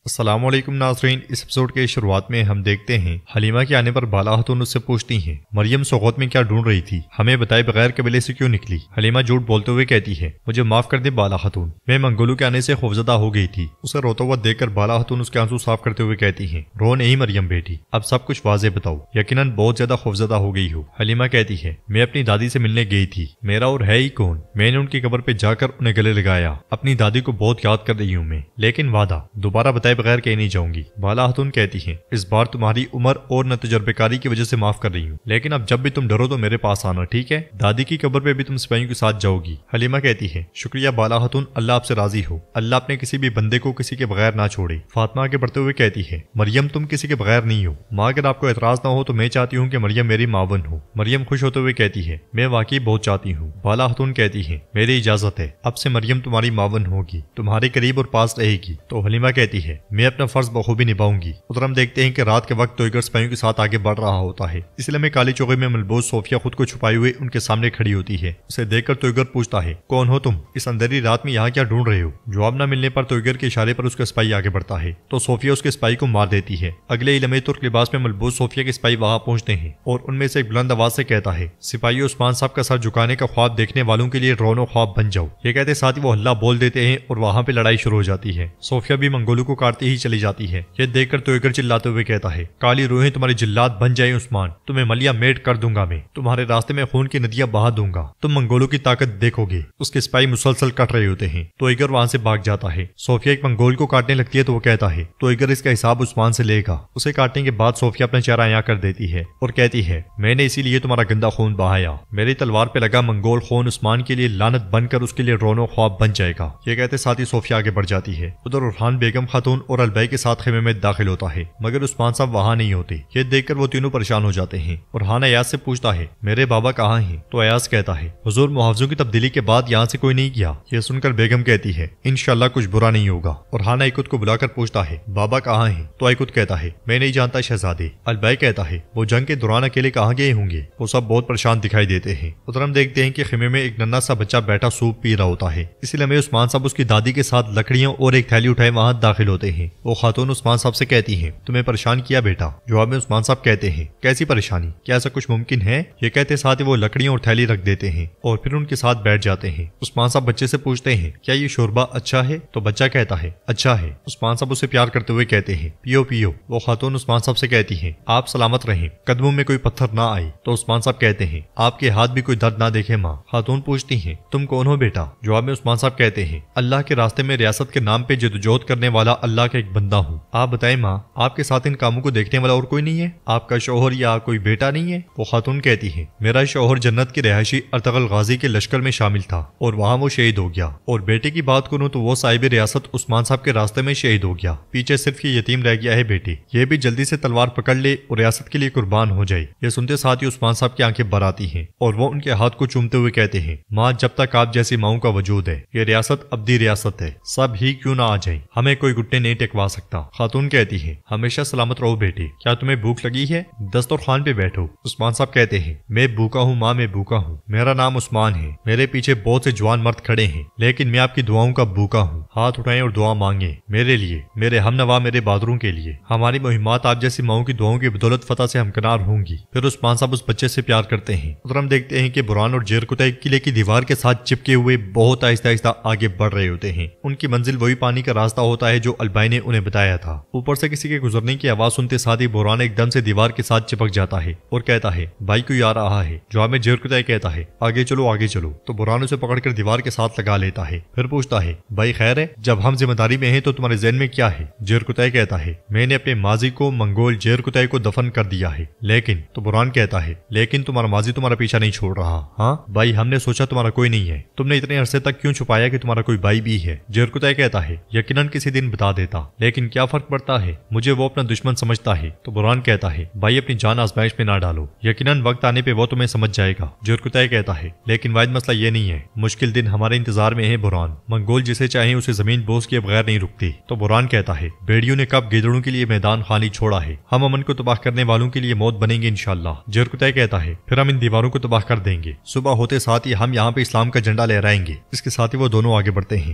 السلام علیکم ناظرین، اس ایپیسوڈ کے شروعات میں ہم دیکھتے ہیں حلیمہ کے آنے پر بالا خاتون اس سے پوچھتی ہیں مریم سوغوت میں کیا ڈھونڈ رہی تھی، ہمیں بتائے بغیر قبیلے سے کیوں نکلی۔ حلیمہ جھوٹ بولتے ہوئے کہتی ہے مجھے معاف کر دے بالا خاتون، میں منگولوں کے آنے سے خوفزدہ ہو گئی تھی۔ اسے روتا ہوا دیکھ کر بالا خاتون اس کے آنسو صاف کرتے ہوئے کہتی ہیں رو نہیں مریم بیٹی، اب سب کچھ واضح بتاؤ، یقیناً بہت زیادہ خوفزدہ ہو گئی ہو۔ حلیمہ کہتی ہے میں اپنی دادی سے ملنے گئی تھی، میرا اور ہے ہی کون، میں نے ان کی قبر پہ جا کر انہیں گلے لگایا، اپنی دادی کو بہت یاد کر رہی ہوں میں، لیکن وعدہ دوبارہ بتائے بغیر کہیں نہیں جاؤں گی۔ بالا خاتون کہتی ہیں اس بار تمہاری عمر اور نہ تجربے کاری کی وجہ سے معاف کر رہی ہوں، لیکن اب جب بھی تم ڈرو تو میرے پاس آنا، ٹھیک ہے؟ دادی کی قبر پہ بھی تم سپاہیوں کے ساتھ جاؤ گی۔ حلیمہ کہتی ہے شکریہ بالا خاتون، اللہ آپ سے راضی ہو، اللہ اپنے کسی بھی بندے کو کسی کے بغیر نہ چھوڑے۔ فاطمہ آگے بڑھتے ہوئے کہتی ہے مریم تم کسی کے بغیر نہیں ہو، ماں اگر آپ کو اعتراض نہ ہو تو میں چاہتی ہوں کہ مریم میری معاون ہو۔ مریم خوش ہوتے ہوئے کہتی ہے میں واقعی بہت چاہتی ہوں۔ بالا خاتون کہتی ہے میری اجازت ہے، اب سے مریم تمہاری معاون ہوگی، تمہارے قریب اور پاس رہے گی۔ تو حلیمہ کہتی ہے میں اپنا فرض بخوبی نبھاؤں گی۔ ادھر ہم دیکھتے ہیں کہ رات کے وقت توئیگر سپاہیوں کے ساتھ آگے بڑھ رہا ہوتا ہے، اس لیے کالی چوغے میں ملبوس صوفیہ خود کو چھپائے ہوئے ان کے سامنے کھڑی ہوتی ہے۔ اسے دیکھ کر توئیگر پوچھتا ہے کون ہو تم، اس اندھیری رات میں یہاں کیا ڈھونڈ رہے ہو؟ جواب نہ ملنے پر توئیگر کے اشارے پر اس کا سپاہی آگے بڑھتا ہے تو صوفیہ اس کے سپاہی کو مار دیتی ہے۔ اگلے ہی لمحے ترک لباس میں ملبوس صوفیہ کے سپاہی وہاں پہنچتے ہیں اور ان میں سے ایک بلند آواز سے کہتا ہے سپاہی عثمان صاحب کا سر جھکانے کا خواب دیکھنے والوں کے لیے رونو خواب بن جاؤ۔ یہ کہتے ساتھ ہی وہ ہلہ بول دیتے ہیں اور وہاں پہ لڑائی شروع ہو جاتی ہے۔ صوفیہ بھی منگولوں کو کاٹتی ہی چلی جاتی ہے۔ یہ دیکھ کر توئیگر چلاتے ہوئے کہتا ہے کالی روحیں تمہاری جلاد بن جائیں عثمان، تمہیں ملیا میٹ کر دوں گا میں، تمہارے راستے میں خون کی ندیاں بہا دوں گا، تم منگولوں کی طاقت دیکھو گے۔ اس کے سپاہی مسلسل کٹ رہے ہوتے ہیں تو ایگر وہاں سے بھاگ جاتا ہے۔ صوفیہ ایک منگول کو کاٹنے لگتی ہے تو وہ کہتا ہے تو ایگر اس کا حساب عثمان سے لے گا۔ اسے کاٹنے کے بعد صوفیہ اپنا چہرہ عیاں کر دیتی ہے اور کہتی ہے میں نے اسی لیے تمہارا گندا خون بہایا، میری تلوار پہ لگا منگول خون عثمان کے لیے لعنت بن کر اس کے لیے رونو خواب بن جائے گا۔ یہ کہتے ساتھ ہی صوفیہ آگے بڑھ جاتی ہے۔ ادھر ارحان بیگم خاتون اور البئی کے ساتھ خیمے میں داخل ہوتا ہے مگر عثمان صاحب وہاں نہیں ہوتے۔ یہ دیکھ کر وہ تینوں پریشان ہو جاتے ہیں۔ ارحان ایاز سے پوچھتا ہے میرے بابا کہاں ہیں؟ تو ایاز کہتا ہے حضور محافظوں کی تبدیلی کے بعد یہاں سے کوئی نہیں گیا۔ یہ سن کر بیگم کہتی ہے انشاءاللہ کچھ برا نہیں ہوگا۔ ارحان ایکت کو بلا کر پوچھتا ہے بابا کہاں ہیں؟ تو ایکت کہتا ہے میں نہیں جانتا شہزادے۔ البئی کہتا ہے وہ جنگ کے دوران اکیلے کہاں گئے ہوں گے؟ وہ سب بہت پریشان دکھائی دیتے ہیں۔ ادھر ہم دیکھتے ہیں کہ خیمے میں ایک ننھا سا بچہ بیٹھا سوپ پی رہا ہوتا ہے۔ اسی لیے عثمان صاحب اس کی دادی کے ساتھ لکڑیاں اور ایک تھیلی اٹھائے وہاں داخل ہوتے ہیں۔ وہ خاتون عثمان صاحب سے کہتی ہیں تمہیں پریشان کیا بیٹا؟ جواب میں عثمان صاحب کہتے ہیں کیسی پریشانی، کیا ایسا کچھ ممکن ہے؟ یہ کہتے ساتھ ہی وہ لکڑیاں اور تھیلی رکھ دیتے ہیں اور پھر ان کے ساتھ بیٹھ جاتے ہیں۔ عثمان صاحب بچے سے پوچھتے ہیں کیا یہ شوربہ اچھا ہے؟ تو بچہ کہتا ہے اچھا ہے۔ عثمان صاحب اسے پیار کرتے ہوئے کہتے ہیں پیو پیو۔ وہ خاتون عثمان صاحب سے کہتی ہیں آپ سلامت رہیں، قدموں میں کوئی پتھر نہ آئے۔ تو عثمان صاحب کہتے ہیں آپ کے ہاتھ بھی کوئی درد نہ دیکھے ماں۔ خاتون پوچھتی ہیں تم کون ہو بیٹا؟ جواب میں عثمان صاحب کہتے ہیں اللہ کے راستے میں ریاست کے نام پہ جدوجہد کرنے والا اللہ کا ایک بندہ ہوں۔ آپ بتائیں ماں آپ کے ساتھ ان کاموں کو دیکھنے والا اور کوئی نہیں ہے؟ آپ کا شوہر یا کوئی بیٹا نہیں ہے؟ وہ خاتون کہتی ہے میرا شوہر جنت کی رہائشی ارطغرل غازی کے لشکر میں شامل تھا اور وہاں وہ شہید ہو گیا، اور بیٹے کی بات کروں تو وہ صاحب ریاست عثمان صاحب کے راستے میں شہید ہو گیا، پیچھے صرف یہ یتیم رہ گیا ہے بیٹے، یہ بھی جلدی سے تلوار پکڑ لے اور ریاست کے لیے قربان ہو جائے۔ یہ سنتے ساتھ ہی عثمان صاحب کی آنکھیں بھر آتی ہیں اور وہ ان کے ہاتھ کو چومتے ہوئے کہتے ہیں ماں جب تک آپ جیسی ماؤں کا وجود ہے یہ ریاست ابدی ریاست ہے، سب ہی کیوں نہ آ جائیں، ہمیں کوئی گھٹنے نہیں ٹکوا سکتا۔ خاتون کہتی ہے ہمیشہ سلامت رہو بیٹے، کیا تمہیں بھوک لگی ہے؟ دسترخوان پہ بیٹھو۔ عثمان صاحب کہتے ہیں میں بھوکا ہوں ماں، میں بھوکا ہوں، میرا نام عثمان ہے، میرے پیچھے بہت سے جوان مرد کھڑے ہیں لیکن میں آپ کی دعاؤں کا بھوکا ہوں، ہاتھ اٹھائیں اور دعا مانگیں میرے لیے، میرے ہم نوا میرے بہادروں کے لیے، ہماری مہمات آپ جیسی ماؤں کی دعاؤں کی بدولت فتح سے ہمکنار ہوں گی۔ پھر عثمان صاحب اس بچے سے پیار کرتے ہیں۔ ادھر ہم دیکھتے ہیں کہ بران اور جیرکتائی قلعے کی دیوار کے ساتھ چپکے ہوئے بہت آہستہ آہستہ آگے بڑھ رہے ہوتے ہیں۔ ان کی منزل وہی پانی کا راستہ ہوتا ہے جو البائی نے انہیں بتایا تھا۔ اوپر سے کسی کے گزرنے کی آواز سنتے ساتھ ہی بران ایک دم سے دیوار کے ساتھ چپک جاتا ہے اور کہتا ہے بھائی کوئی آ رہا ہے۔ جواب میں جیرکتائی کہتا ہے آگے چلو آگے چلو۔ تو بران اسے پکڑ کر دیوار کے ساتھ لگا لیتا ہے، پھر پوچھتا ہے بھائی خیر ہے؟ جب ہم ذمہ داری میں ہیں تو تمہارے ذہن میں کیا ہے؟ جیرکتائی کہتا ہے میں نے اپنے ماضی کو منگول جیرکتائی کو دفن کر دیا ہے، لیکن تو بران کہتا ہے لیکن تمہارا ماضی تمہارا پیچھا نہیں چھوڑ رہا۔ ہاں بھائی ہم نے سوچا تمہارا کوئی نہیں ہے، تم نے اتنے عرصے تک کیوں چھپایا کہ تمہارا کوئی بھائی بھی ہے؟ جیرکتائی کہتا ہے یقیناً کسی دن بتا دیتا، لیکن کیا فرق پڑتا ہے، مجھے وہ اپنا دشمن سمجھتا ہے۔ تو بران کہتا ہے بھائی اپنی جان آزمائش میں نہ ڈالو، یقیناً وقت آنے پہ وہ تمہیں سمجھ جائے گا۔ جیرکتائی کہتا ہے لیکن واحد مسئلہ یہ نہیں ہے، مشکل دن ہمارے انتظار میں ہے بران، منگول جسے چاہیں اسے زمین بوس کیے بغیر نہیں رکتے۔ تو بران کہتا ہے بیڑیوں نے کب گیدڑوں کے لیے میدان خالی چھوڑا ہے، ہم امن کو تباہ کرنے والوں کے لیے موت بنیں گے انشاءاللہ۔ جیرکتائی کہتا ہے پھر ہم ان دیواروں کو تباہ کر دیں گے، صبح ہوتے ساتھ ہی ہم یہاں پہ اسلام کا جھنڈا لہرائیں گے۔ اس کے ساتھ ہی وہ دونوں آگے بڑھتے ہیں